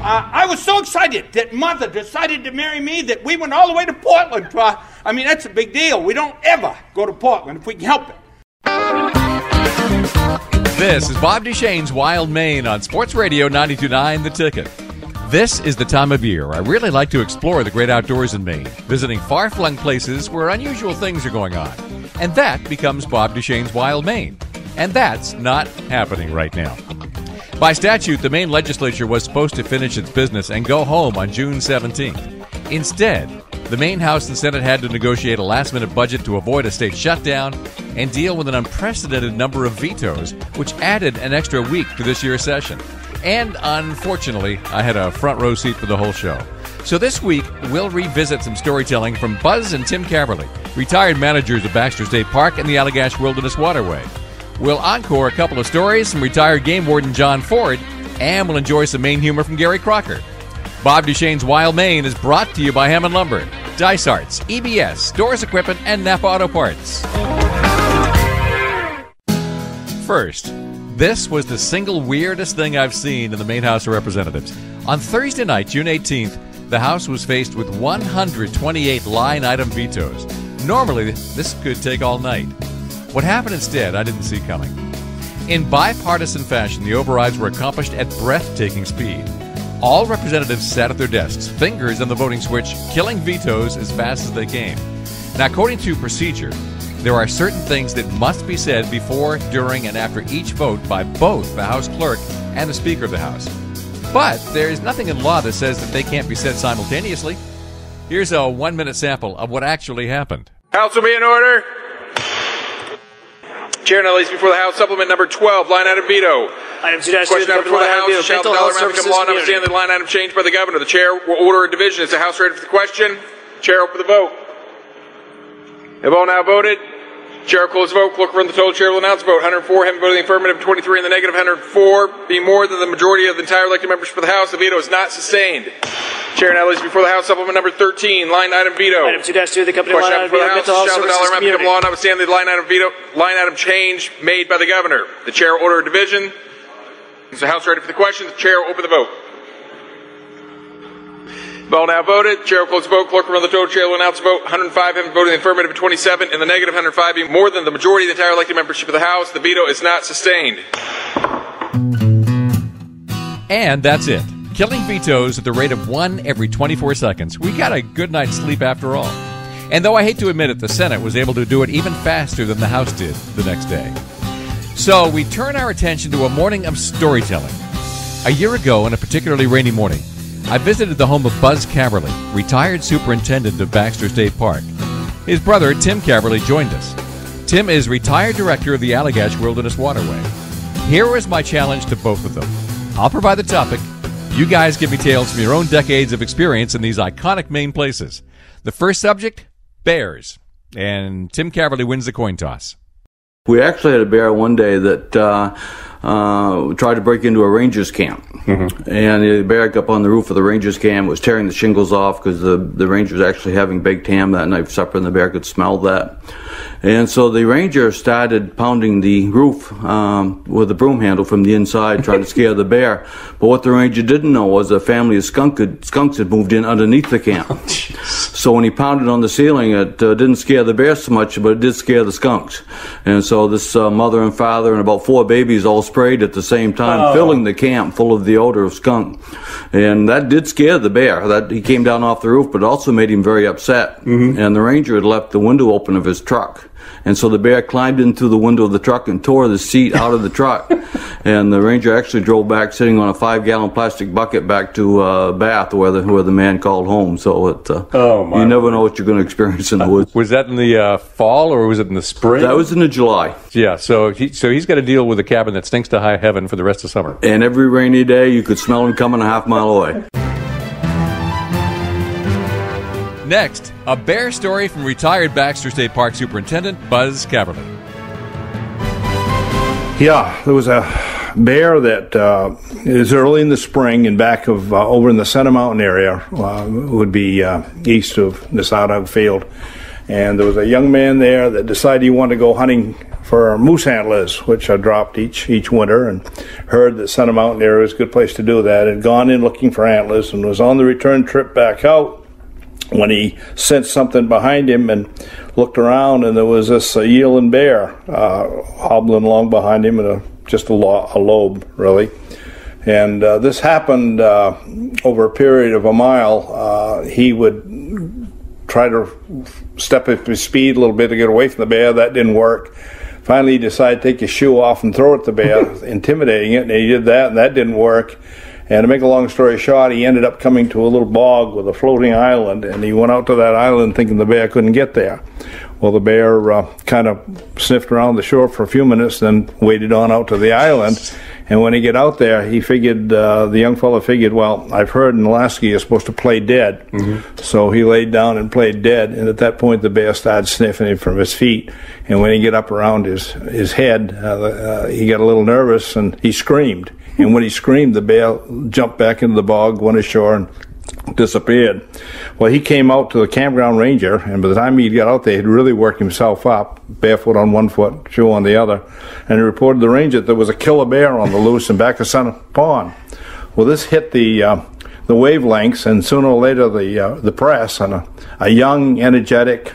I was so excited that Mother decided to marry me that we went all the way to Portland. I mean, that's a big deal. We don't ever go to Portland if we can help it. This is Bob Duchesne's Wild Maine on Sports Radio 92.9 The Ticket. This is the time of year I really like to explore the great outdoors in Maine, visiting far-flung places where unusual things are going on. And that becomes Bob Duchesne's Wild Maine. And that's not happening right now. By statute, the Maine legislature was supposed to finish its business and go home on June 17th. Instead, the Maine House and Senate had to negotiate a last-minute budget to avoid a state shutdown and deal with an unprecedented number of vetoes, which added an extra week to this year's session. And unfortunately, I had a front row seat for the whole show. So this week, we'll revisit some storytelling from Buzz and Tim Caverly, retired managers of Baxter State Park and the Allagash Wilderness Waterway. We'll encore a couple of stories from retired game warden John Ford, and we'll enjoy some Maine humor from Gary Crocker. Bob Duchesne's Wild Maine is brought to you by Hammond Lumber, Dice Arts, EBS, Stores Equipment, and Napa Auto Parts. First, this was the single weirdest thing I've seen in the Maine House of Representatives. On Thursday night, June 18th, the House was faced with 128 line-item vetoes. Normally, this could take all night. What happened instead, I didn't see coming. In bipartisan fashion, the overrides were accomplished at breathtaking speed. All representatives sat at their desks, fingers on the voting switch, killing vetoes as fast as they came. Now, according to procedure, there are certain things that must be said before, during, and after each vote by both the House Clerk and the Speaker of the House. But there is nothing in law that says that they can't be said simultaneously. Here's a 1-minute sample of what actually happened. House will be in order. Chair now lays before the House supplement number 12, line item veto. Item 2-2, question number before the House, shall the dollar amount become law notwithstanding the line item changed by the governor? The chair will order a division. Is the House ready for the question? Chair, open the vote. Have all now voted? Chair will close the vote. Clerk will run the total. Chair will announce the vote. 104 having voted in the affirmative, 23 in the negative. 104 being more than the majority of the entire elected members for the House. The veto is not sustained. Chair now lays before the House supplement number 13, line item veto. Item 2-2, the company question line item veto. Shall the dollar amount become law notwithstanding the line item veto, line item change made by the governor? The chair will order a division. Is the House ready for the question? The chair will open the vote. All now voted. Chair will close the vote. Clerk will run the total. Chair will announce the vote. 105 having voted in the affirmative, 27 in the negative. 105 being more than the majority of the entire elected membership of the House. The veto is not sustained. And that's it. Killing vetoes at the rate of 1 every 24 seconds. We got a good night's sleep after all. And though I hate to admit it, the Senate was able to do it even faster than the House did the next day. So we turn our attention to a morning of storytelling. A year ago, on a particularly rainy morning, I visited the home of Buzz Caverly, retired superintendent of Baxter State Park. His brother, Tim Caverly, joined us. Tim is retired director of the Allagash Wilderness Waterway. Here was my challenge to both of them. I'll provide the topic. You guys give me tales from your own decades of experience in these iconic Maine places. The first subject, bears. And Tim Caverly wins the coin toss. We actually had a bear one day that tried to break into a ranger's camp. Mm-hmm. And the bear got up on the roof of the ranger's camp, was tearing the shingles off because the ranger was actually having baked ham that night for supper, and the bear could smell that. And so the ranger started pounding the roof with a broom handle from the inside, trying to scare the bear. But what the ranger didn't know was a family of skunks had moved in underneath the camp. So when he pounded on the ceiling, it didn't scare the bear so much, but it did scare the skunks. And so this mother and father and about 4 babies all sprayed at the same time, filling the camp full of the odor of skunk. And that did scare the bear. That he came down off the roof, but also made him very upset. Mm-hmm. And the ranger had left the window open of his truck. And so the bear climbed in through the window of the truck and tore the seat out of the truck. And the ranger actually drove back, sitting on a 5-gallon plastic bucket, back to Bath, where the man called home. So you never know what you're going to experience in the woods. Was that in the fall, or was it in the spring? That was in the July. Yeah, so he's got to deal with a cabin that stinks to high heaven for the rest of summer. And every rainy day, you could smell him coming a half-mile away. Next, a bear story from retired Baxter State Park Superintendent Buzz Caverly. Yeah, there was a bear that is early in the spring and back of over in the Center Mountain area, would be east of the South Field. And there was a young man there that decided he wanted to go hunting for moose antlers, which I dropped each winter, and heard that Center Mountain area was a good place to do that. Had gone in looking for antlers and was on the return trip back out when he sensed something behind him and looked around, and there was this yearling bear hobbling along behind him, and just a lobe, really. And this happened over a period of a mile. He would try to step up his speed a little bit to get away from the bear. That didn't work. Finally, he decided to take his shoe off and throw it at the bear, intimidating it, and he did that, and that didn't work. And to make a long story short, he ended up coming to a little bog with a floating island, and he went out to that island thinking the bear couldn't get there. Well, the bear kind of sniffed around the shore for a few minutes, then waded on out to the island. And when he got out there, he figured, the young fellow figured, well, I've heard in Alaska you're supposed to play dead. Mm-hmm. So he laid down and played dead, and at that point the bear started sniffing him from his feet. And when he got up around his head, he got a little nervous, and he screamed. And when he screamed, the bear jumped back into the bog, went ashore, and disappeared. Well, he came out to the campground ranger, and by the time he got out there, he'd really worked himself up, barefoot on one foot, shoe on the other, and he reported to the ranger that there was a killer bear on the loose in back of Center Pond. Well, this hit the wavelengths, and sooner or later the press, and a young, energetic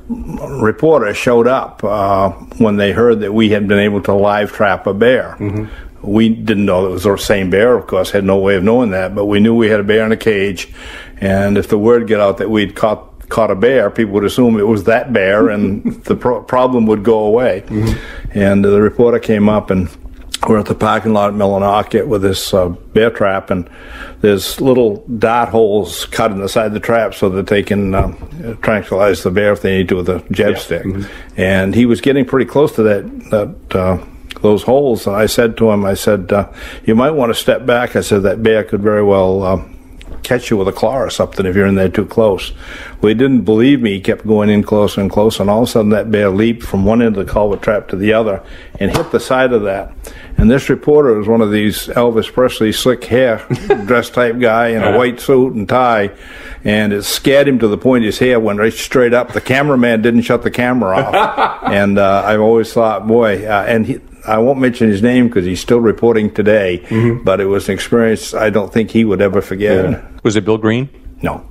reporter showed up when they heard that we had been able to live trap a bear. Mm-hmm. We didn't know it was the same bear, of course, had no way of knowing that, but we knew we had a bear in a cage, and if the word got out that we'd caught a bear, people would assume it was that bear, and the problem would go away. Mm-hmm. And the reporter came up, and we're at the parking lot at Millinocket with this bear trap, and there's little dot holes cut in the side of the trap so that they can tranquilize the bear if they need to with a jab stick. Mm-hmm. And he was getting pretty close to those holes, and I said to him, you might want to step back. I said, that bear could very well catch you with a claw or something if you're in there too close. Well, he didn't believe me. He kept going in closer and closer, and all of a sudden that bear leaped from one end of the culvert trap to the other and hit the side of that. And this reporter was one of these Elvis Presley slick hair dress type guy in a white suit and tie, and it scared him to the point his hair went right straight up. The cameraman didn't shut the camera off. And I've always thought, boy, I won't mention his name because he's still reporting today, mm-hmm. but it was an experience I don't think he would ever forget. Yeah. Was it Bill Green? No.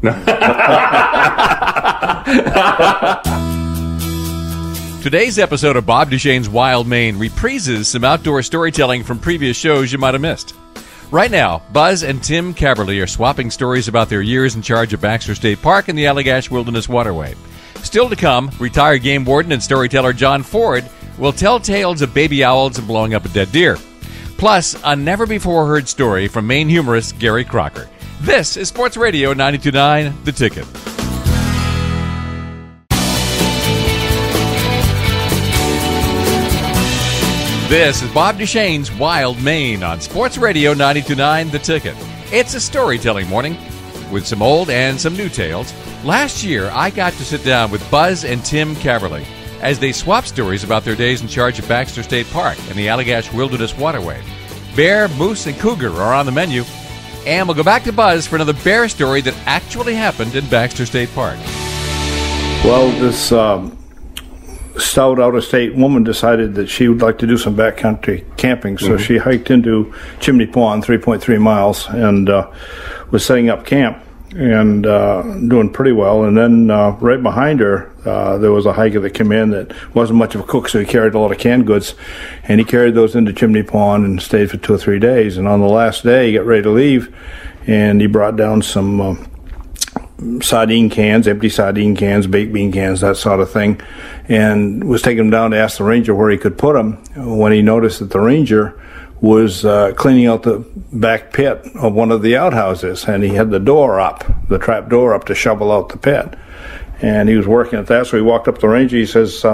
Today's episode of Bob Duchesne's Wild Maine reprises some outdoor storytelling from previous shows you might have missed. Right now, Buzz and Tim Caberly are swapping stories about their years in charge of Baxter State Park and the Allagash Wilderness Waterway. Still to come, retired game warden and storyteller John Ford will tell tales of baby owls and blowing up a dead deer. Plus, a never-before-heard story from Maine humorist Gary Crocker. This is Sports Radio 92.9 The Ticket. This is Bob Duchesne's Wild Maine on Sports Radio 92.9 The Ticket. It's a storytelling morning with some old and some new tales. Last year, I got to sit down with Buzz and Tim Caberly as they swap stories about their days in charge of Baxter State Park and the Allagash Wilderness Waterway. Bear, moose, and cougar are on the menu. And we'll go back to Buzz for another bear story that actually happened in Baxter State Park. Well, this stout out-of-state woman decided that she would like to do some backcountry camping, so mm-hmm. she hiked into Chimney Pond, 3.3 miles, and was setting up camp and doing pretty well. And then right behind her, there was a hiker that came in that wasn't much of a cook, so he carried a lot of canned goods, and he carried those into Chimney Pond and stayed for 2 or 3 days. And on the last day, he got ready to leave, and he brought down some sardine cans, empty sardine cans, baked bean cans, that sort of thing, and was taking them down to ask the ranger where he could put them, when he noticed that the ranger was cleaning out the back pit of one of the outhouses, and he had the door up, the trap door up to shovel out the pit. And he was working at that, so he walked up to the ranger. He says,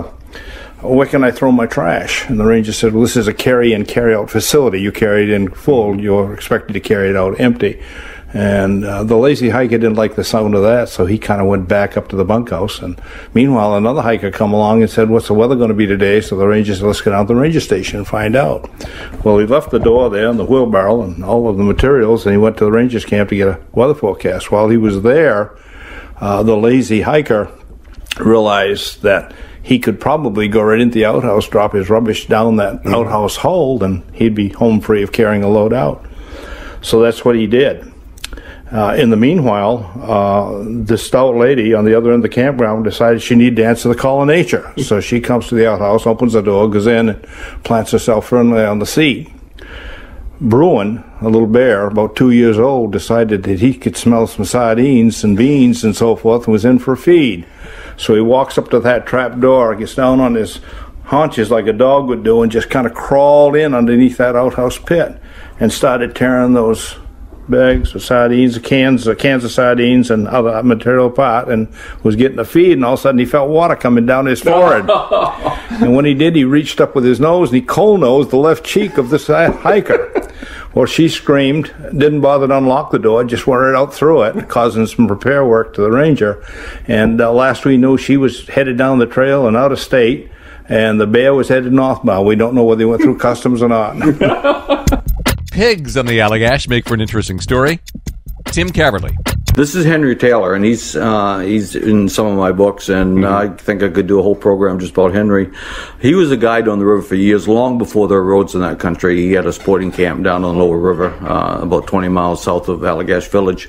where can I throw my trash? And the ranger said, well, this is a carry-in, carry-out facility. You carry it in full, you're expected to carry it out empty. And the lazy hiker didn't like the sound of that, so he kind of went back up to the bunkhouse. And meanwhile, another hiker come along and said, what's the weather going to be today? So the ranger said, let's get out to the ranger station and find out. Well, he left the door there and the wheelbarrow and all of the materials, and he went to the ranger's camp to get a weather forecast. While he was there, the lazy hiker realized that he could probably go right into the outhouse, drop his rubbish down that outhouse hole, and he'd be home free of carrying a load out. So that's what he did. In the meanwhile, this stout lady on the other end of the campground decided she needed to answer the call of nature. So she comes to the outhouse, opens the door, goes in, and plants herself firmly on the seat. Bruin, a little bear, about 2 years old, decided that he could smell some sardines and beans and so forth and was in for a feed. So he walks up to that trap door, gets down on his haunches like a dog would do, and just kind of crawled in underneath that outhouse pit and started tearing those bags of sardines, cans of sardines and other material apart, and was getting a feed, and all of a sudden he felt water coming down his forehead. And when he did, he reached up with his nose and he cold-nosed the left cheek of this hiker. Well, she screamed, didn't bother to unlock the door, just went right out through it, causing some repair work to the ranger. And last we knew, she was headed down the trail and out of state, and the bear was headed northbound. We don't know whether he went through customs or not. Pigs on the Allagash make for an interesting story. Tim Caverly. This is Henry Taylor, and he's in some of my books, and I think I could do a whole program just about Henry. He was a guide on the river for years, long before there were roads in that country. He had a sporting camp down on the Lower River, about 20 miles south of Allagash Village.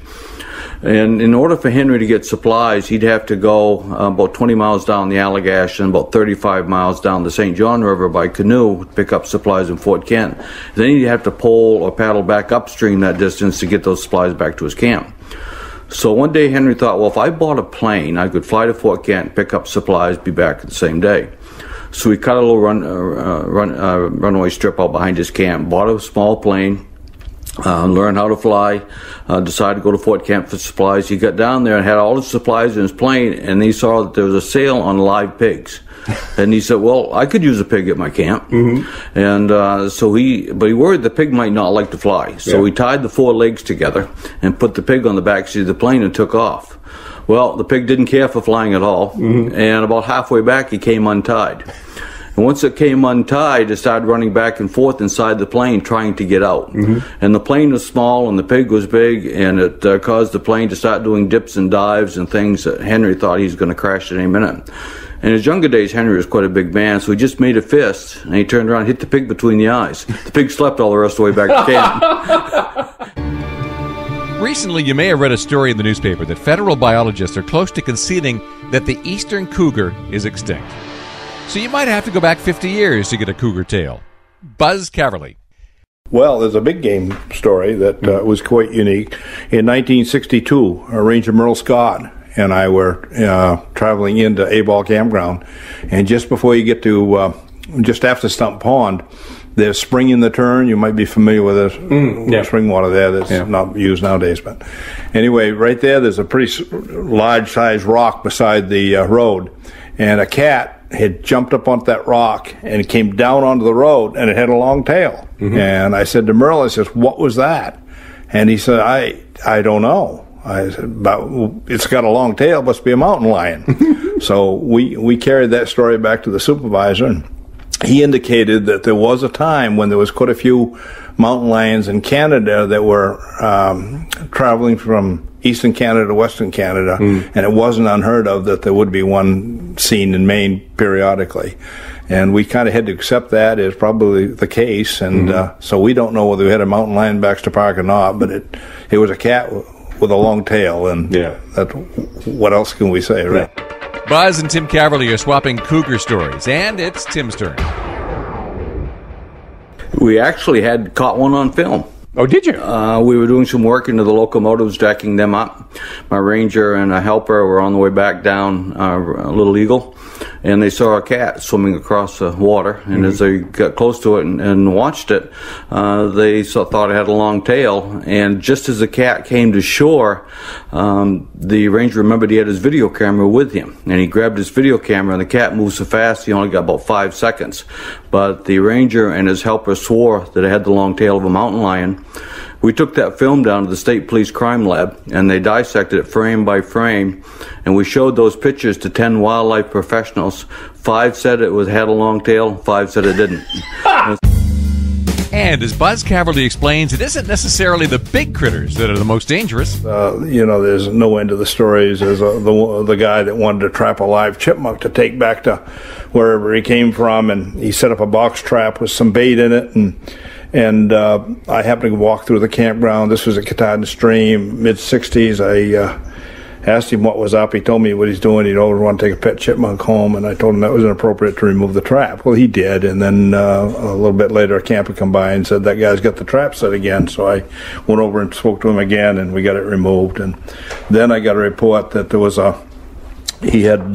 And in order for Henry to get supplies, he'd have to go about 20 miles down the Allagash and about 35 miles down the St. John River by canoe to pick up supplies in Fort Kent. Then he'd have to pole or paddle back upstream that distance to get those supplies back to his camp. So one day Henry thought, well, if I bought a plane, I could fly to Fort Kent, pick up supplies, be back the same day. So he cut a little runway strip out behind his camp, bought a small plane, learned how to fly, decided to go to Fort Kent for supplies. He got down there and had all his supplies in his plane, and he saw that there was a sale on live pigs. And he said, well, I could use a pig at my camp. And but he worried the pig might not like to fly. So he tied the four legs together and put the pig on the back seat of the plane and took off. Well, the pig didn't care for flying at all. And about halfway back, he came untied. And once it came untied, it started running back and forth inside the plane trying to get out. And the plane was small and the pig was big, and it caused the plane to start doing dips and dives and things that Henry thought he was going to crash at any minute. In his younger days, Henry was quite a big man, so he just made a fist, and he turned around and hit the pig between the eyes. The pig slept all the rest of the way back to camp. Recently, you may have read a story in the newspaper that federal biologists are close to conceding that the eastern cougar is extinct. So you might have to go back 50 years to get a cougar tale. Buzz Caverly. Well, there's a big game story that was quite unique. In 1962, Ranger Merle Scott and I were traveling into A-Ball Campground, and just before you get to, just after Stump Pond, there's spring in the turn. You might be familiar with it. Spring water there that's not used nowadays. But anyway, right there's a pretty large-sized rock beside the road, and a cat had jumped up onto that rock and it came down onto the road, and it had a long tail. And I said to Merle, I said, what was that? And he said, I don't know. I said, it's got a long tail, must be a mountain lion. So we carried that story back to the supervisor, and he indicated that there was a time when there was quite a few mountain lions in Canada that were traveling from eastern Canada to western Canada, and it wasn't unheard of that there would be one seen in Maine periodically. And we kind of had to accept that as probably the case, and so we don't know whether we had a mountain lion in Baxter Park or not, but it was a cat with a long tail, and what else can we say, right? Buzz and Tim Caverly are swapping cougar stories, and it's Tim's turn. We actually had caught one on film. Oh, did you? We were doing some work into the locomotives, jacking them up. My ranger and a helper were on the way back down Little Eagle, and they saw a cat swimming across the water. And as they got close to it and watched it, they thought it had a long tail. And just as the cat came to shore, the ranger remembered he had his video camera with him, and he grabbed his video camera, and the cat moved so fast he only got about 5 seconds. But the ranger and his helper swore that it had the long tail of a mountain lion. We took that film down to the State Police Crime Lab, and they dissected it frame by frame, and we showed those pictures to 10 wildlife professionals. 5 said it had a long tail, 5 said it didn't. And as Buzz Caverly explains, it isn't necessarily the big critters that are the most dangerous. There's no end to the stories. There's the guy that wanted to trap a live chipmunk to take back to wherever he came from, and he set up a box trap with some bait in it, and I happened to walk through the campground. This was at Katahdin Stream, mid-'60s. I asked him what was up. He told me what he's doing. He'd always want to take a pet chipmunk home, and I told him that was inappropriate to remove the trap. Well, he did, and then a little bit later, a camper come by and said, that guy's got the trap set again. So I went over and spoke to him again, and we got it removed. And then I got a report that there was he had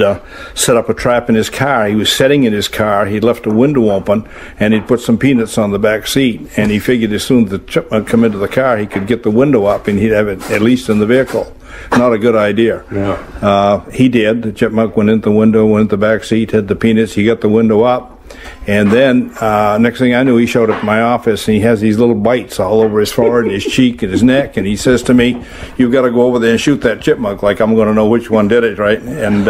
set up a trap in his car. He was sitting in his car. He'd left a window open, and he'd put some peanuts on the back seat. And he figured as soon as the chipmunk come into the car, he could get the window up, and he'd have it at least in the vehicle. Not a good idea. Yeah. He did. The chipmunk went into the window, went into the back seat, had the peanuts. He got the window up. And then, next thing I knew, he showed up at my office, and he has these little bites all over his forehead, and his cheek, and his neck. And he says to me, you've got to go over there and shoot that chipmunk, like I'm going to know which one did it, right? And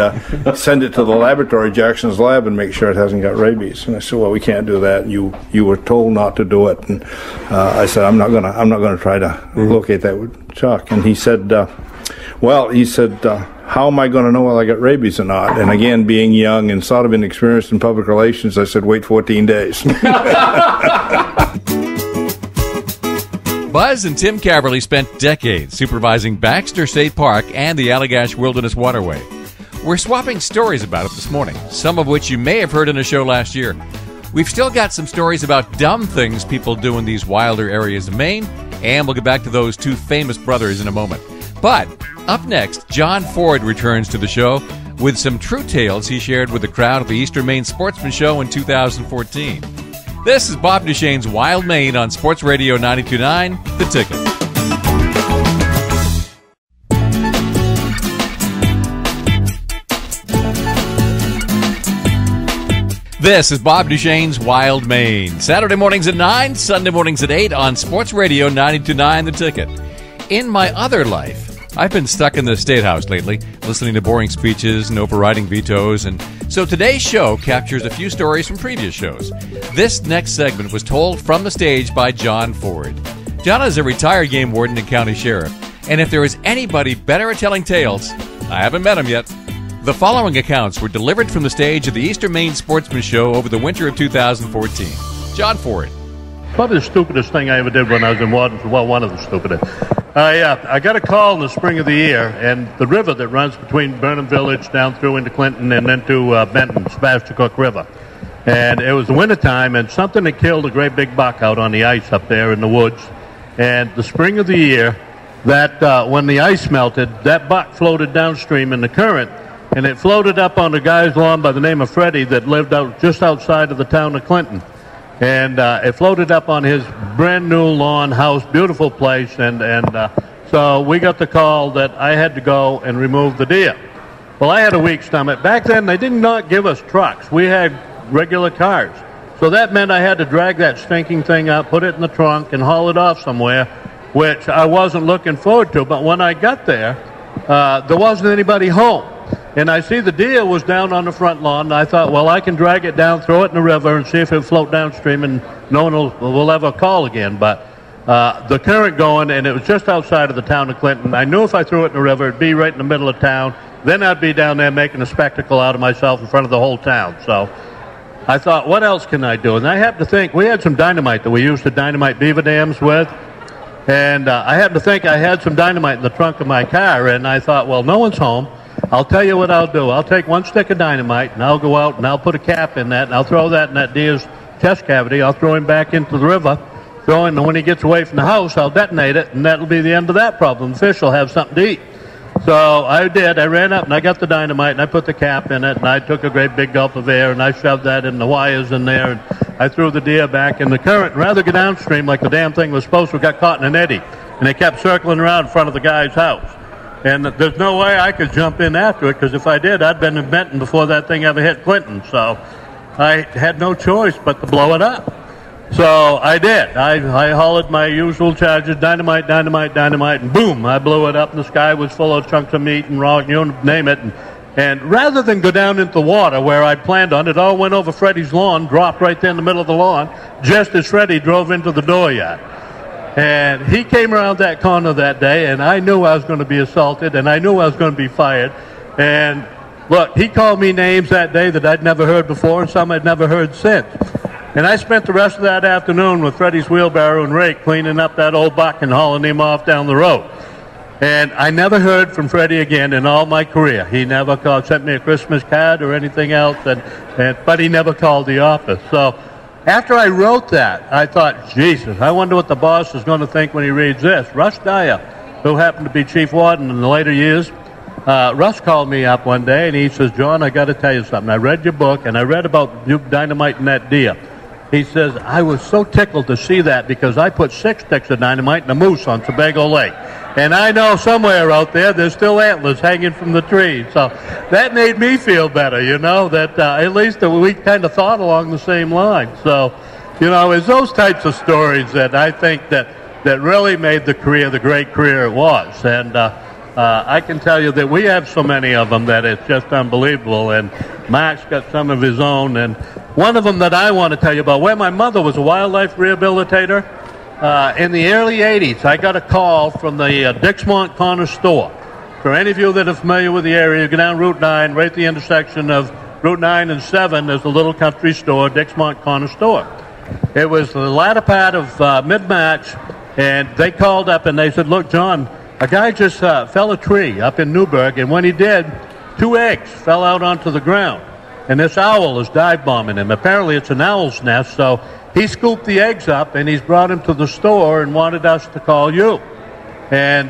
send it to the laboratory, Jackson's lab, and make sure it hasn't got rabies. And I said, well, we can't do that. You were told not to do it. And I said, I'm not going to try to locate that with Chuck. And he said, how am I going to know whether I got rabies or not? And again, being young and sort of inexperienced in public relations, I said, wait 14 days. Buzz and Tim Caverly spent decades supervising Baxter State Park and the Allagash Wilderness Waterway. We're swapping stories about it this morning, some of which you may have heard in a show last year. We've still got some stories about dumb things people do in these wilder areas of Maine, and we'll get back to those two famous brothers in a moment. But up next, John Ford returns to the show with some true tales he shared with the crowd at the Eastern Maine Sportsman Show in 2014. This is Bob Duchesne's Wild Maine on Sports Radio 92.9, The Ticket. This is Bob Duchesne's Wild Maine. Saturday mornings at 9, Sunday mornings at 8 on Sports Radio 92.9, The Ticket. In my other life, I've been stuck in the State House lately, listening to boring speeches and overriding vetoes, and so today's show captures a few stories from previous shows. This next segment was told from the stage by John Ford. John is a retired game warden and county sheriff, and if there is anybody better at telling tales, I haven't met him yet. The following accounts were delivered from the stage of the Eastern Maine Sportsman Show over the winter of 2014. John Ford. Probably the stupidest thing I ever did when I was in Warden. Well, one of the stupidest. I got a call in the spring of the year, and the river that runs between Burnham Village down through into Clinton and then to Benton, Sebastopol River. And it was the wintertime, and something had killed a great big buck out on the ice up there in the woods. And the spring of the year, that when the ice melted, that buck floated downstream in the current, and it floated up on a guy's lawn by the name of Freddie that lived out just outside of the town of Clinton. And it floated up on his brand new lawn house, beautiful place, and so we got the call that I had to go and remove the deer. Well, I had a weak stomach. Back then, they did not give us trucks. We had regular cars. So that meant I had to drag that stinking thing up, put it in the trunk, and haul it off somewhere, which I wasn't looking forward to. But when I got there, there wasn't anybody home. And I see the deer was down on the front lawn, and I thought, well, I can drag it down, throw it in the river, and see if it float downstream, and no one will ever call again. But the current going, and it was just outside of the town of Clinton. I knew if I threw it in the river, it'd be right in the middle of town. Then I'd be down there making a spectacle out of myself in front of the whole town. So I thought, what else can I do? And I happened to think, we had some dynamite that we used to dynamite beaver dams with. And I happened to think I had some dynamite in the trunk of my car, and I thought, well, no one's home. I'll tell you what I'll do. I'll take one stick of dynamite, and I'll go out, and I'll put a cap in that, and I'll throw that in that deer's chest cavity. I'll throw him back into the river, and when he gets away from the house, I'll detonate it, and that'll be the end of that problem. The fish will have something to eat. So I did. I ran up, and I got the dynamite, and I put the cap in it, and I took a great big gulp of air, and I shoved that in the wires in there, and I threw the deer back in the current. Rather go downstream like the damn thing was supposed to, got caught in an eddy, and they kept circling around in front of the guy's house. And there's no way I could jump in after it, because if I did, I'd been in Benton before that thing ever hit Clinton. So I had no choice but to blow it up. So I did. I hauled my usual charges, dynamite, and boom, I blew it up, and the sky was full of chunks of meat and raw, you name it. And rather than go down into the water where I planned on, it all went over Freddie's lawn, dropped right there in the middle of the lawn, just as Freddie drove into the dooryard. And he came around that corner that day, and I knew I was going to be assaulted, and I knew I was going to be fired. And look, he called me names that day that I'd never heard before, and some I'd never heard since. And I spent the rest of that afternoon with Freddie's wheelbarrow and rake cleaning up that old buck and hauling him off down the road. And I never heard from Freddie again in all my career. He never called, sent me a Christmas card or anything else, but he never called the office. So after I wrote that, I thought, Jesus, I wonder what the boss is going to think when he reads this. Russ Dyer, who happened to be chief warden in the later years, Russ called me up one day and he says, John, I got to tell you something. I read your book and I read about you dynamiting that deer. He says, I was so tickled to see that because I put 6 sticks of dynamite in a moose on Sebago Lake. And I know somewhere out there, there's still antlers hanging from the tree. So that made me feel better, you know, that at least we kind of thought along the same line. So, you know, it's those types of stories that I think that really made the career the great career it was. And I can tell you that we have so many of them that it's just unbelievable. And Mark's got some of his own. And one of them that I want to tell you about, where my mother was a wildlife rehabilitator, in the early 80s, I got a call from the Dixmont Corner Store. For any of you that are familiar with the area, you go down Route 9, right at the intersection of Route 9 and 7, there's a little country store, Dixmont Corner Store. It was the latter part of mid-March, and they called up and they said, look, John, a guy just fell a tree up in Newburgh, and when he did, 2 eggs fell out onto the ground. And this owl is dive bombing him. Apparently it's an owl's nest, so he scooped the eggs up and he's brought them to the store and wanted us to call you. And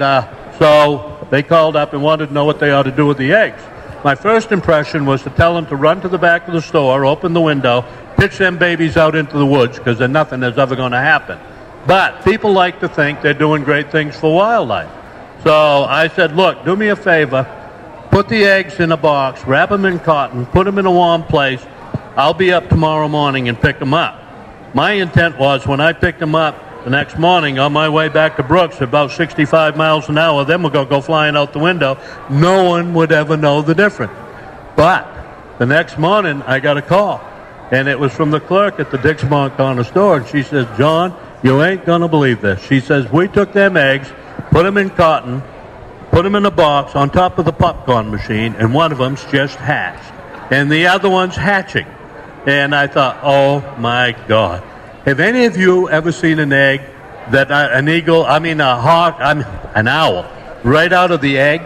so they called up and wanted to know what they ought to do with the eggs. My first impression was to tell them to run to the back of the store, open the window, pitch them babies out into the woods because then nothing is ever going to happen. But people like to think they're doing great things for wildlife. So I said, look, do me a favor. Put the eggs in a box, wrap them in cotton, put them in a warm place. I'll be up tomorrow morning and pick them up. My intent was when I picked them up the next morning on my way back to Brooks at about 65 miles an hour, then we're going to go flying out the window. No one would ever know the difference. But the next morning, I got a call, and it was from the clerk at the Dixmont Corner Store, and she says, John, you ain't going to believe this. She says, we took them eggs, put them in cotton, put them in a box on top of the popcorn machine, and one of them's just hatched, and the other one's hatching. And I thought, oh my God. Have any of you ever seen an egg that an owl, right out of the egg?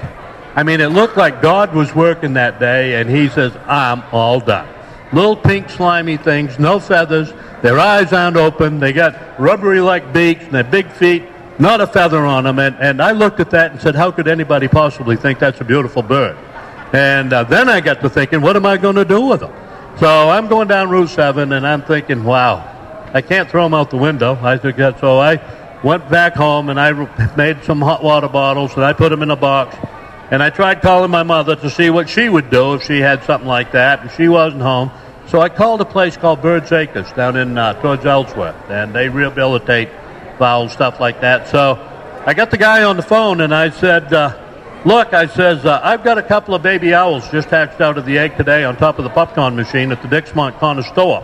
I mean, it looked like God was working that day, and he says, I'm all done. Little pink slimy things, no feathers, their eyes aren't open, they got rubbery like beaks, and their big feet, not a feather on them. And I looked at that and said, how could anybody possibly think that's a beautiful bird? And then I got to thinking, what am I going to do with them? So I'm going down Route 7, and I'm thinking, wow, I can't throw them out the window. So I went back home, and I made some hot water bottles, and I put them in a box. And I tried calling my mother to see what she would do if she had something like that, and she wasn't home. So I called a place called Bird's Acres down in towards Ellsworth, and they rehabilitate fowl, stuff like that. So I got the guy on the phone, and I said, look, I says, I've got a couple of baby owls just hatched out of the egg today on top of the popcorn machine at the Dixmont Corner Store.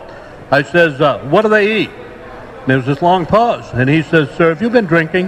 I says, what do they eat? And there was this long pause, and he says, sir, have you been drinking?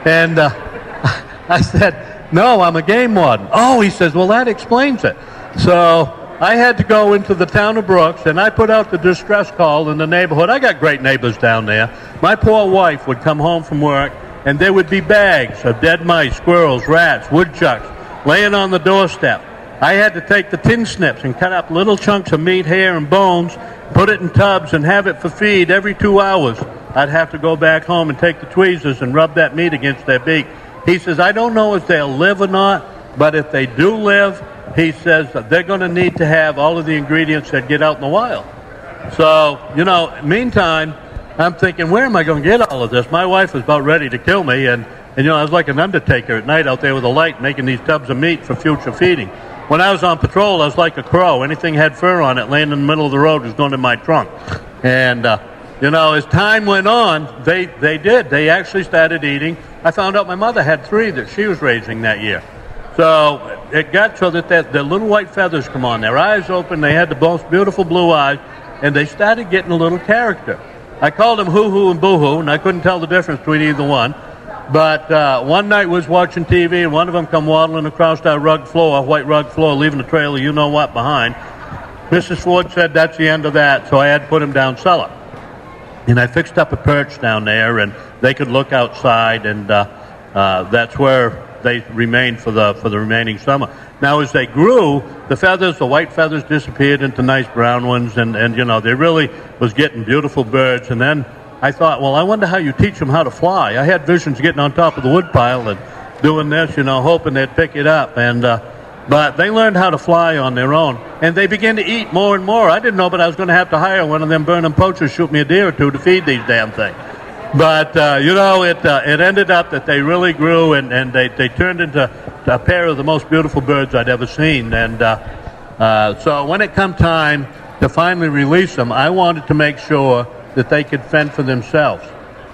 And I said, no, I'm a game warden. Oh, he says, well, that explains it. So I had to go into the town of Brooks, and I put out the distress call in the neighborhood. I got great neighbors down there. My poor wife would come home from work, and there would be bags of dead mice, squirrels, rats, woodchucks laying on the doorstep. I had to take the tin snips and cut up little chunks of meat, hair, and bones, put it in tubs, and have it for feed every 2 hours. I'd have to go back home and take the tweezers and rub that meat against their beak. He says, I don't know if they'll live or not, but if they do live, he says that they're going to need to have all of the ingredients that get out in the wild. So, you know, meantime, I'm thinking, where am I going to get all of this? My wife was about ready to kill me, and you know, I was like an undertaker at night out there with a light making these tubs of meat for future feeding. When I was on patrol, I was like a crow. Anything had fur on it laying in the middle of the road was going in my trunk. And, you know, as time went on, they did. They actually started eating. I found out my mother had 3 that she was raising that year. So it got so that the little white feathers come on. Their eyes open. They had the most beautiful blue eyes, and they started getting a little character. I called them Hoo-Hoo and Boo-Hoo, and I couldn't tell the difference between either one. But one night was watching TV, and one of them come waddling across our rug floor, white rug floor, leaving a trail of you-know-what behind. Mrs. Ford said that's the end of that, so I had to put him down cellar. And I fixed up a perch down there, and they could look outside, and that's where they remained for the remaining summer. Now, as they grew, the feathers, the white feathers, disappeared into nice brown ones, and you know, they really was getting beautiful birds. And then I thought, well, I wonder how you teach them how to fly. I had visions getting on top of the woodpile and doing this, you know, hoping they'd pick it up. And but they learned how to fly on their own, and they began to eat more and more. I didn't know, but I was going to have to hire one of them Burnham poachers shoot me a deer or two to feed these damn things. But, you know, it ended up that they really grew, and they turned into a pair of the most beautiful birds I'd ever seen. And so when it come time to finally release them, I wanted to make sure that they could fend for themselves.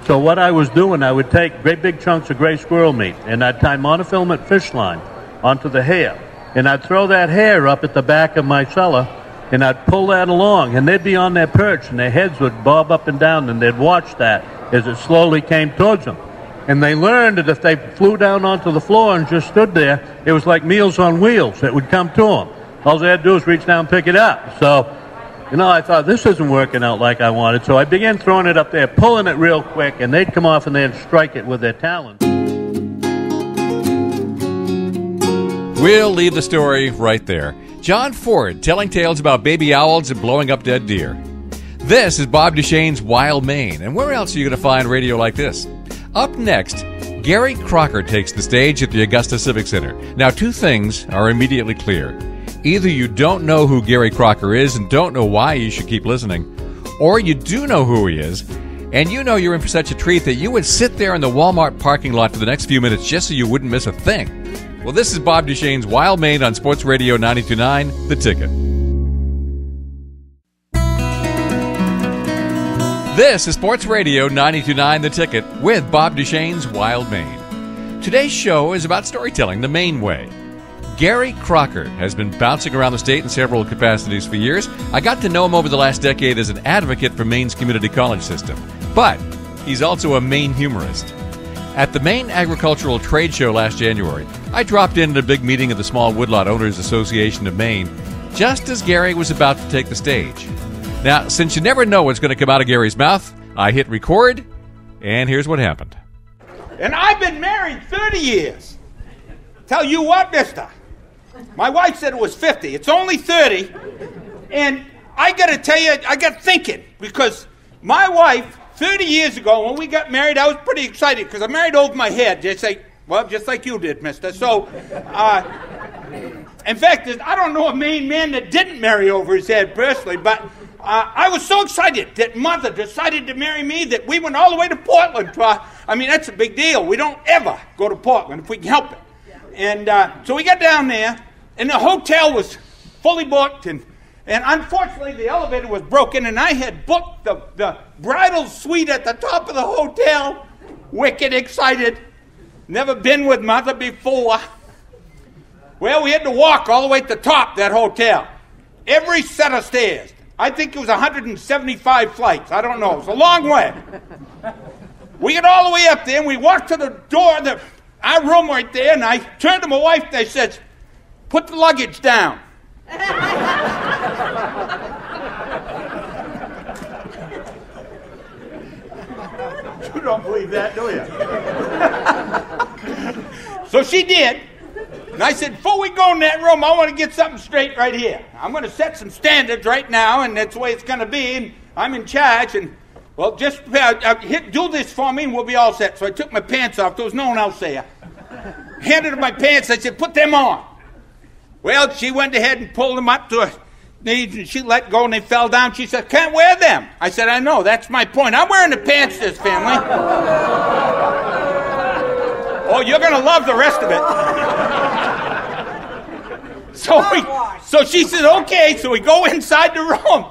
So what I was doing, I would take great big chunks of gray squirrel meat, and I'd tie monofilament fish line onto the hair. And I'd throw that hair up at the back of my cellar, and I'd pull that along, and they'd be on their perch, and their heads would bob up and down, and they'd watch that as it slowly came towards them. And they learned that if they flew down onto the floor and just stood there, it was like Meals on Wheels. It would come to them. All they had to do was reach down and pick it up. So, you know, I thought, this isn't working out like I wanted. So I began throwing it up there, pulling it real quick, and they'd come off and they'd strike it with their talons. We'll leave the story right there. John Ford telling tales about baby owls and blowing up dead deer. This is Bob Duchesne's Wild Maine, and where else are you going to find radio like this? Up next, Gary Crocker takes the stage at the Augusta Civic Center. Now, two things are immediately clear. Either you don't know who Gary Crocker is and don't know why you should keep listening, or you do know who he is, and you know you're in for such a treat that you would sit there in the Walmart parking lot for the next few minutes just so you wouldn't miss a thing. Well, this is Bob Duchesne's Wild Maine on Sports Radio 92.9, The Ticket. This is Sports Radio 92.9 The Ticket with Bob Duchesne's Wild Maine. Today's show is about storytelling the Maine way. Gary Crocker has been bouncing around the state in several capacities for years. I got to know him over the last decade as an advocate for Maine's community college system. But he's also a Maine humorist. At the Maine Agricultural Trade Show last January, I dropped in at a big meeting of the Small Woodlot Owners Association of Maine just as Gary was about to take the stage. Now, since you never know what's going to come out of Gary's mouth, I hit record, and here's what happened. And I've been married 30 years. Tell you what, mister, my wife said it was 50. It's only 30. And I got to tell you, I got thinking, because my wife, 30 years ago, when we got married, I was pretty excited because I married over my head, just like you did, mister. So, in fact, I don't know a Maine man that didn't marry over his head personally, but I was so excited that mother decided to marry me that we went all the way to Portland. I mean, that's a big deal. We don't ever go to Portland if we can help it. And so we got down there, and the hotel was fully booked, and unfortunately the elevator was broken, and I had booked the bridal suite at the top of the hotel. Wicked excited. Never been with mother before. Well, we had to walk all the way to the top of that hotel. Every set of stairs. I think it was 175 flights. I don't know. It's a long way. We get all the way up there, and we walked to the door of our room right there, and I turned to my wife, and I said, put the luggage down. You don't believe that, do you? So she did. And I said, before we go in that room, I want to get something straight right here. I'm going to set some standards right now, and that's the way it's going to be. And I'm in charge, and, well, just do this for me, and we'll be all set. So I took my pants off. There was no one else there. Handed her my pants. I said, put them on. Well, she went ahead and pulled them up to her knees, and she let go, and they fell down. She said, can't wear them. I said, I know. That's my point. I'm wearing the pants, this family. Oh, you're going to love the rest of it. So she said, okay, so we go inside the room.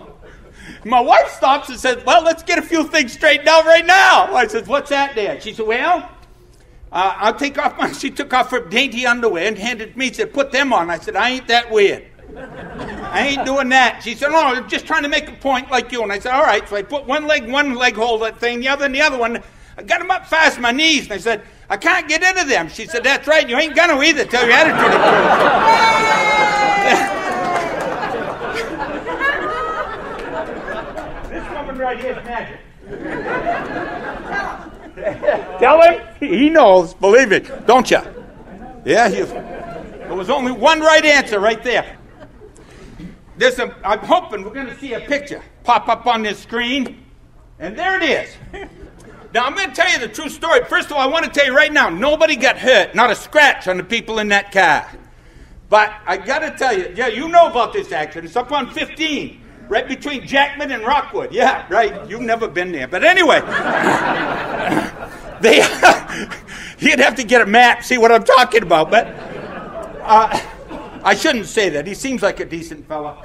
My wife stops and says, well, let's get a few things straightened out right now. I said, what's that there? She said, well, She took off her dainty underwear and handed it to me and said, put them on. I said, I ain't that weird. I ain't doing that. She said, no, I'm just trying to make a point like you. And I said, all right. So I put one leg hold that thing, the other and the other one. I got them up fast my knees. And I said, I can't get into them. She said, that's right. You ain't going to either. Tell your attitude improves. This woman right here is magic. Tell him. He knows. Believe me. Don't you? Yeah. There was only one right answer right there. I'm hoping we're going to see a picture pop up on this screen. And there it is. Now, I'm going to tell you the true story. First of all, I want to tell you right now, nobody got hurt. Not a scratch on the people in that car. But I got to tell you, yeah, you know about this accident. It's up on 15, right between Jackman and Rockwood. Yeah, right. You've never been there. But anyway, you'd have to get a map, see what I'm talking about. But I shouldn't say that. He seems like a decent fella.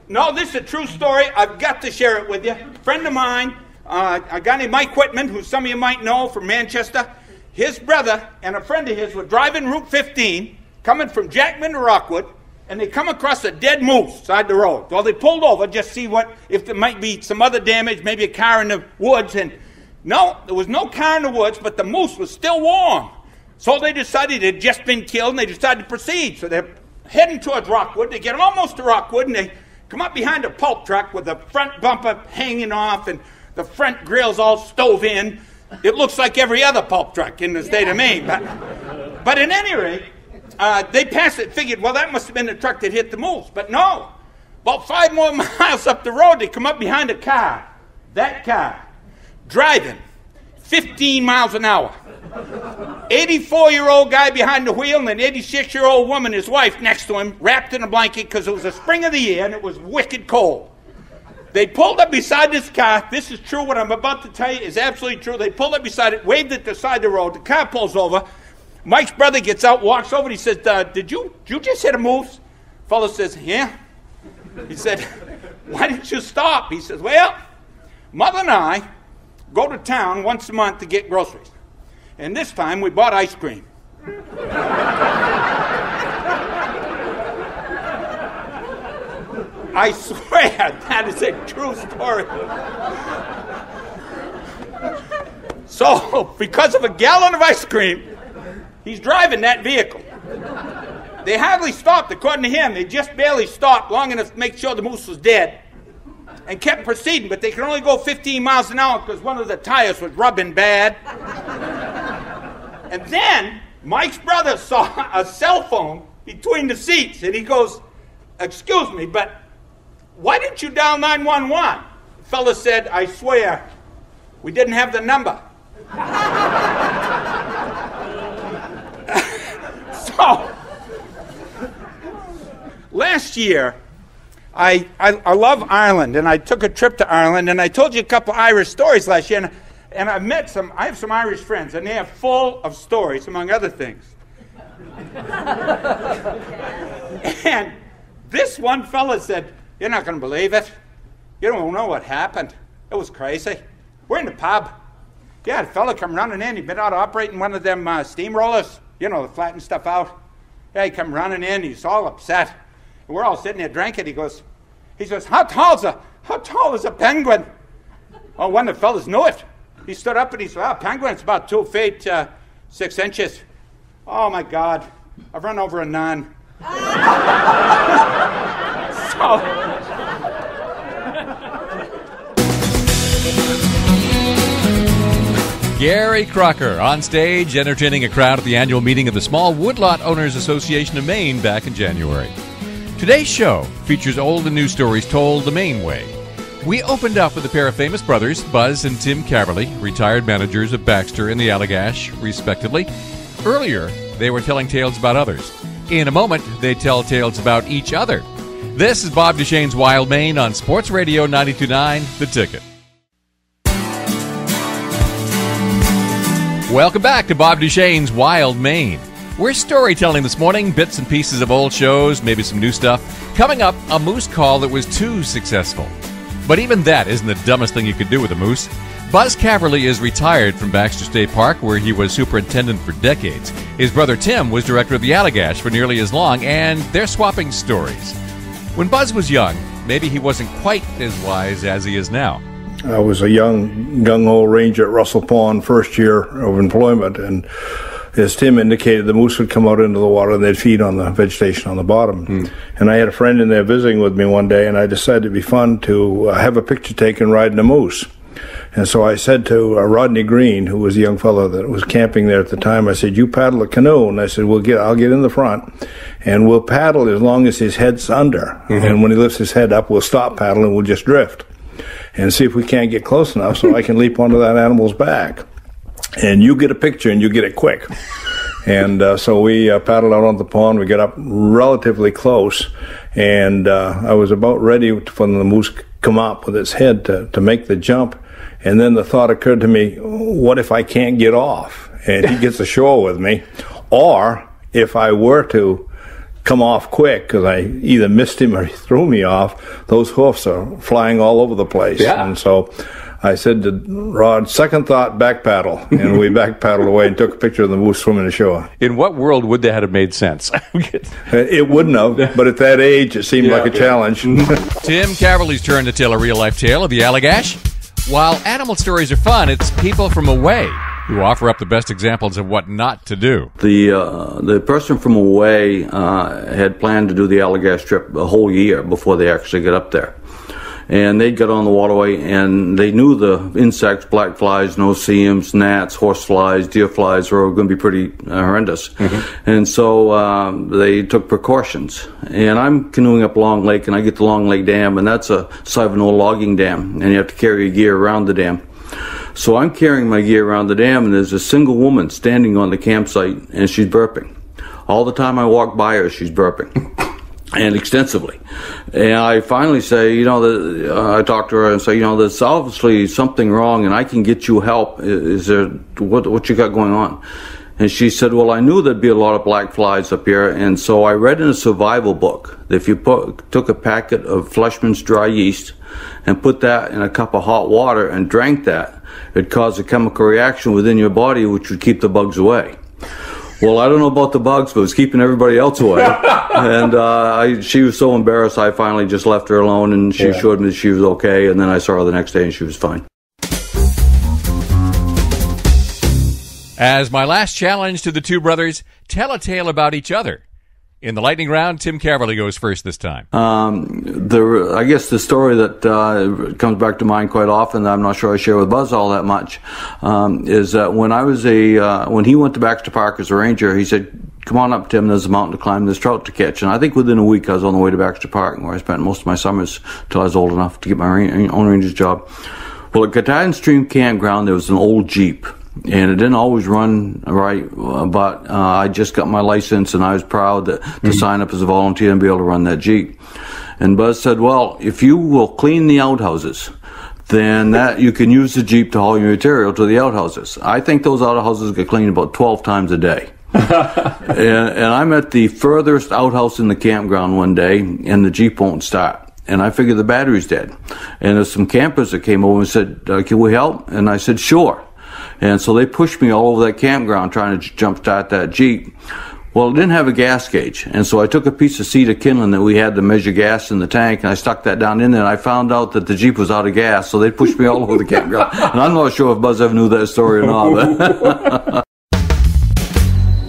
No, this is a true story. I've got to share it with you. A friend of mine, a guy named Mike Whitman, who some of you might know from Manchester, his brother and a friend of his were driving Route 15, coming from Jackman to Rockwood, and they come across a dead moose side the road. Well, they pulled over just to see if there might be some other damage, maybe a car in the woods. And no, there was no car in the woods, but the moose was still warm. So they decided it had just been killed, and they decided to proceed. So they're heading towards Rockwood. They get almost to Rockwood, and they come up behind a pulp truck with the front bumper hanging off and the front grill's all stove in. It looks like every other pulp truck in the state of Maine. But at any rate, they passed it, figured, well, that must have been the truck that hit the moose. But no. About 5 more miles up the road, they come up behind a car. That car, driving 15 miles an hour. 84-year-old guy behind the wheel and an 86-year-old woman, his wife, next to him, wrapped in a blanket because it was the spring of the year and it was wicked cold. They pulled up beside this car. This is true. What I'm about to tell you is absolutely true. They pulled up beside it, waved it to the side of the road. The car pulls over. Mike's brother gets out, walks over, and he says, did you just hit a moose? Fellow says, yeah. He said, why didn't you stop? He says, well, Mother and I go to town once a month to get groceries. And this time we bought ice cream. I swear that is a true story. So, because of a gallon of ice cream, he's driving that vehicle. They hardly stopped, according to him. They just barely stopped long enough to make sure the moose was dead and kept proceeding, but they could only go 15 miles an hour because one of the tires was rubbing bad. And then Mike's brother saw a cell phone between the seats, and he goes, excuse me, but why didn't you dial 911? The fella said, I swear, we didn't have the number. So, last year, I love Ireland, and I took a trip to Ireland, and I told you a couple Irish stories last year, and I have some Irish friends, and they are full of stories, among other things. And this one fella said, you're not going to believe it. You don't know what happened. It was crazy. We're in the pub. Yeah, the fella come running in. He'd been out operating one of them steamrollers, to flatten stuff out. Yeah, he come running in. He's all upset. And we're all sitting there drinking. He says, how tall is a penguin? Oh, one of the fellas knew it. He stood up and he said, penguin's about 2 feet, 6 inches. Oh, my God. I've run over a nun. Gary Crocker on stage entertaining a crowd at the annual meeting of the Small Woodlot Owners Association of Maine back in January. Today's show features old and new stories told the Maine way. We opened up with a pair of famous brothers, Buzz and Tim Caverly, retired managers of Baxter and the Allagash, respectively. Earlier, they were telling tales about others. In a moment, they tell tales about each other. This is Bob Duchesne's Wild Maine on Sports Radio 92.9 The Ticket. Welcome back to Bob Duchesne's Wild Maine. We're storytelling this morning, bits and pieces of old shows, maybe some new stuff. Coming up, a moose call that was too successful. But even that isn't the dumbest thing you could do with a moose. Buzz Caverly is retired from Baxter State Park, where he was superintendent for decades. His brother Tim was director of the Allagash for nearly as long, and they're swapping stories. When Buzz was young, maybe he wasn't quite as wise as he is now. I was a young gung-ho ranger at Russell Pond, first year of employment, and as Tim indicated, the moose would come out into the water and they'd feed on the vegetation on the bottom. And I had a friend in there visiting with me one day, and I decided it'd be fun to have a picture taken riding a moose. And so I said to Rodney Green, who was a young fellow that was camping there at the time, I said, "You paddle a canoe." And I said, I'll get in the front, and we'll paddle as long as his head's under. And when he lifts his head up, we'll stop paddling and we'll just drift and see if we can't get close enough so I can leap onto that animal's back. And you get a picture, and you get it quick. And so we paddled out on the pond. We got up relatively close, and I was about ready for the moose come up with its head to make the jump. And then the thought occurred to me, what if I can't get off and he gets ashore with me? Or if I were to come off quick, because I either missed him or he threw me off, those hoofs are flying all over the place. Yeah. And so I said to Rod, second thought, back paddle. And we back paddled away and took a picture of the moose swimming ashore. In what world would that have made sense? It wouldn't have, but at that age, it seemed like a challenge. Tim Caverly's turn to tell a real-life tale of the Allagash. While animal stories are fun, it's people from away who offer up the best examples of what not to do. The person from away had planned to do the Allagash trip a whole year before they actually got up there. And they'd get on the waterway, and they knew the insects, black flies, no-see-ums, gnats, horse flies, deer flies were going to be pretty horrendous. And so they took precautions. And I'm canoeing up Long Lake, and I get to Long Lake Dam, and that's a side of an old logging dam, and you have to carry your gear around the dam. So I'm carrying my gear around the dam, and there's a single woman standing on the campsite, and she's burping. All the time I walk by her, she's burping. And extensively. And I finally say, I talk to her and say, there's obviously something wrong and I can get you help. Is there, what you got going on? And she said, well, I knew there'd be a lot of black flies up here, and so I read in a survival book that if you took a packet of Fleischmann's dry yeast and put that in a cup of hot water and drank that, it'd cause a chemical reaction within your body which would keep the bugs away. Well, I don't know about the bugs, but it was keeping everybody else away. And she was so embarrassed, I finally just left her alone, and she assured me that she was okay, and then I saw her the next day, and she was fine. As my last challenge to the two brothers, tell a tale about each other. In the lightning round, Tim Caverly goes first this time. I guess the story that comes back to mind quite often, that I'm not sure I share with Buzz all that much, is that when I was when he went to Baxter Park as a ranger, he said, "Come on up, Tim, there's a mountain to climb, there's trout to catch." And I think within a week I was on the way to Baxter Park, where I spent most of my summers till I was old enough to get my own ranger's job. Well, at Katahdin Stream Campground, there was an old Jeep. And it didn't always run right, but I just got my license, and I was proud to sign up as a volunteer and be able to run that Jeep. And Buzz said, well, if you will clean the outhouses, then that you can use the Jeep to haul your material to the outhouses. I think those outhouses get cleaned about 12 times a day. and I'm at the furthest outhouse in the campground one day, and the Jeep won't start. And I figured the battery's dead. And there's some campers that came over and said, can we help? And I said, sure. And so they pushed me all over that campground trying to jumpstart that Jeep. Well, it didn't have a gas gauge, and so I took a piece of cedar kindling that we had to measure gas in the tank, and I stuck that down in there, and I found out that the Jeep was out of gas, so they pushed me all over the campground. And I'm not sure if Buzz ever knew that story or not.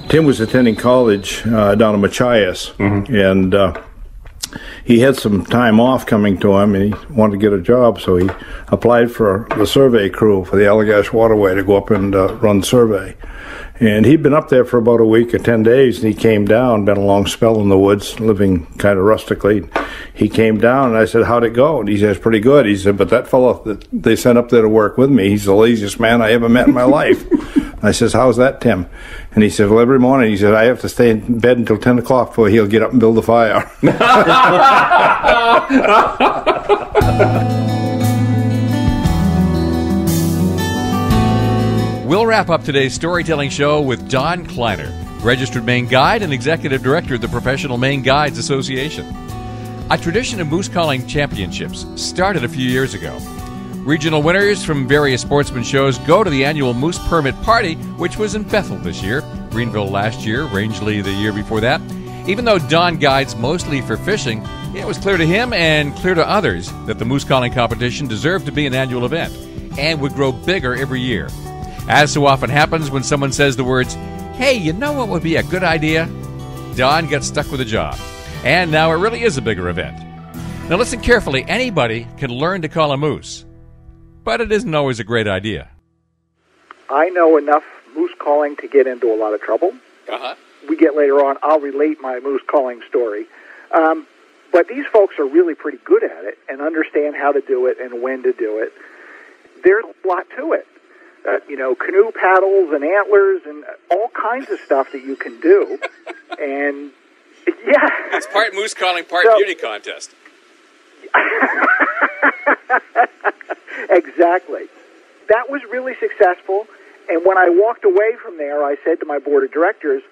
Tim was attending college down in Machias, and he had some time off coming to him, and he wanted to get a job, so he applied for the survey crew for the Allagash Waterway to go up and run the survey. And he'd been up there for about a week or 10 days, and he came down, been a long spell in the woods, living kind of rustically. He came down, and I said, how'd it go? And he says, pretty good. He said, but that fellow that they sent up there to work with me, he's the laziest man I ever met in my life. I says, how's that, Tim? And he said, well, every morning, he said, I have to stay in bed until 10 o'clock before he'll get up and build a fire. We'll wrap up today's storytelling show with Don Kleiner, registered Maine guide and executive director of the Professional Maine Guides Association. A tradition of moose calling championships started a few years ago. Regional winners from various sportsman shows go to the annual Moose Permit Party, which was in Bethel this year, Greenville last year, Rangeley the year before that. Even though Don guides mostly for fishing, it was clear to him and clear to others that the moose calling competition deserved to be an annual event and would grow bigger every year. As so often happens when someone says the words, "Hey, you know what would be a good idea?" Don got stuck with a job. And now it really is a bigger event. Now listen carefully. Anybody can learn to call a moose. But it isn't always a great idea. I know enough moose calling to get into a lot of trouble. We get later on, I'll relate my moose calling story. But these folks are really pretty good at it and understand how to do it and when to do it. There's a lot to it. Canoe paddles and antlers and all kinds of stuff that you can do. And, yeah. It's part moose calling, part beauty contest. Exactly. That was really successful, and when I walked away from there, I said to my board of directors,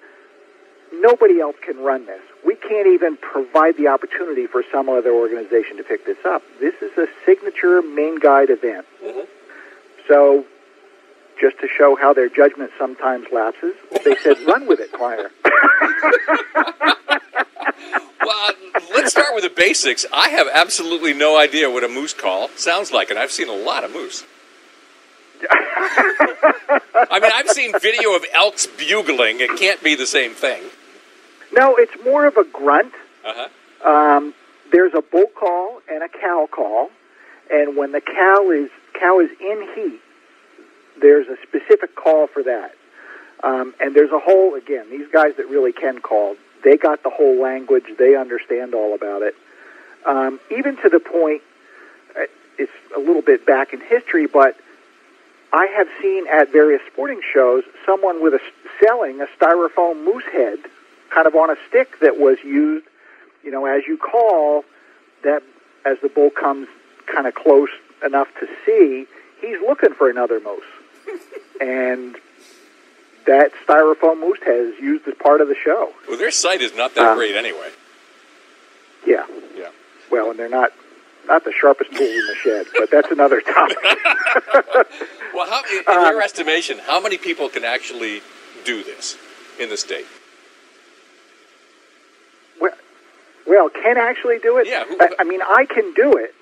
nobody else can run this. We can't even provide the opportunity for some other organization to pick this up. This is a signature Maine Guide event. So, just to show how their judgment sometimes lapses, they said, run with it, Kleiner. Well, let's start with the basics. I have absolutely no idea what a moose call sounds like, and I've seen a lot of moose. I mean, I've seen video of elks bugling. It can't be the same thing. No, it's more of a grunt. There's a bull call and a cow call, and when the cow is in heat, there's a specific call for that. And there's a whole, again, these guys that really can call, they got the whole language. They understand all about it. Even to the point, it's a little bit back in history, but I have seen at various sporting shows someone selling a styrofoam moose head kind of on a stick that was used, as you call, that as the bull comes kind of close enough to see, he's looking for another moose. And that styrofoam moose head is used as part of the show. Well, their sight is not that great anyway. Yeah. Well, and they're not the sharpest tools in the shed, but that's another topic. Well, in your estimation, how many people can actually do this in the state? Well, can actually do it? Yeah. I mean, I can do it,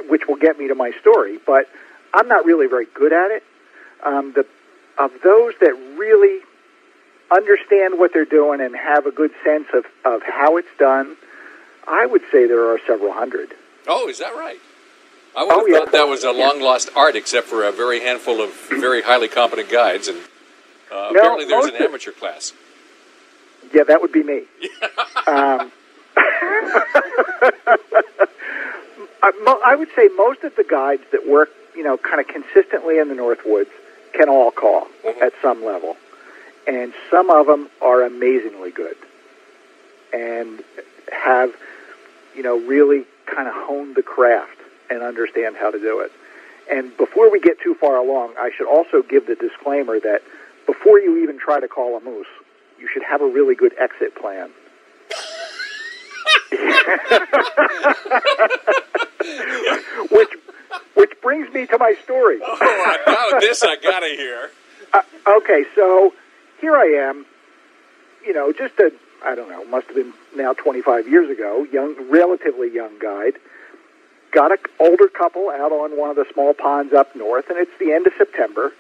which will get me to my story, but I'm not really very good at it. Of those that really understand what they're doing and have a good sense of how it's done, I would say there are several hundred. Oh, is that right? I would have thought that was a long-lost art, except for a very handful of very highly competent guides, and apparently there's an amateur class. Yeah, that would be me. I would say most of the guides that work, kind of consistently in the Northwoods can all call at some level. And some of them are amazingly good and have, really kind of honed the craft and understand how to do it. And before we get too far along, I should also give the disclaimer that before you even try to call a moose, you should have a really good exit plan. Which brings me to my story. Oh, now this I gotta hear. Okay, so here I am, I don't know, must have been now 25 years ago, relatively young guide, got an older couple out on one of the small ponds up north, and it's the end of September.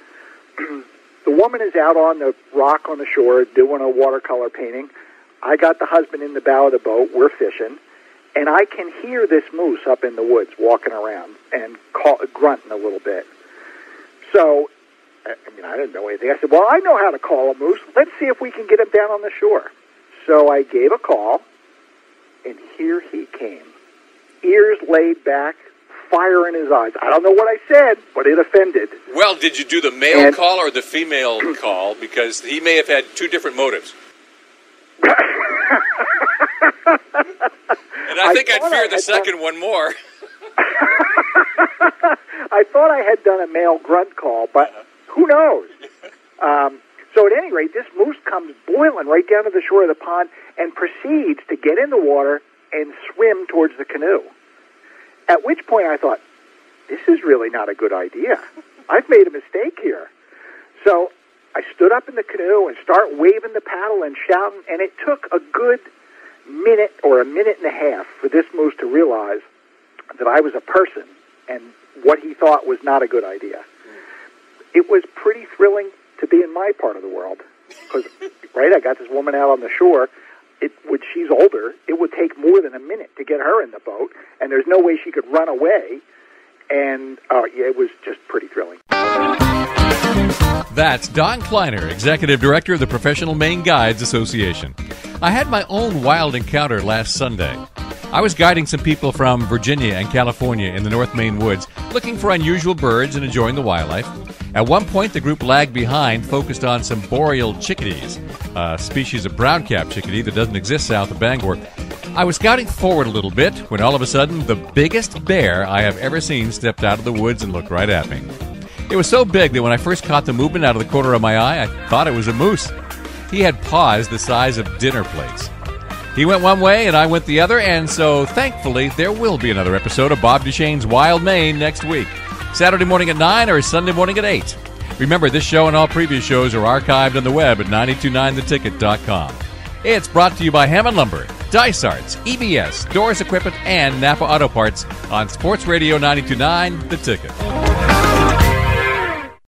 The woman is out on the rock on the shore doing a watercolor painting. I got the husband in the bow of the boat. We're fishing. And I can hear this moose up in the woods walking around and grunting a little bit. So, I didn't know anything. I said, well, I know how to call a moose. Let's see if we can get him down on the shore. So I gave a call, and here he came. Ears laid back, fire in his eyes. I don't know what I said, but it offended. Well, did you do the male call or the female call? Because he may have had two different motives. And I think I'd fear the second one more. I thought I had done a male grunt call, but who knows? So at any rate, this moose comes boiling right down to the shore of the pond and proceeds to get in the water and swim towards the canoe. At which point I thought, this is really not a good idea. I've made a mistake here. So I stood up in the canoe and start waving the paddle and shouting, and it took a good minute or a minute and a half for this moose to realize that I was a person and what he thought was not a good idea. It was pretty thrilling to be in my part of the world because, right, I got this woman out on the shore. She's older. It would take more than a minute to get her in the boat, and there's no way she could run away. And it was just pretty thrilling. That's Don Kleiner, Executive Director of the Professional Maine Guides Association. I had my own wild encounter last Sunday. I was guiding some people from Virginia and California in the North Maine woods, looking for unusual birds and enjoying the wildlife. At one point, the group lagged behind, focused on some boreal chickadees, a species of brown-capped chickadee that doesn't exist south of Bangor. I was scouting forward a little bit when all of a sudden the biggest bear I have ever seen stepped out of the woods and looked right at me. It was so big that when I first caught the movement out of the corner of my eye, I thought it was a moose. He had paws the size of dinner plates. He went one way and I went the other, and so thankfully there will be another episode of Bob Duchesne's Wild Maine next week. Saturday morning at 9 or Sunday morning at 8. Remember, this show and all previous shows are archived on the web at 929theticket.com. It's brought to you by Hammond Lumber, Dice Arts, EBS, Doors Equipment, and Napa Auto Parts on Sports Radio 92.9 The Ticket.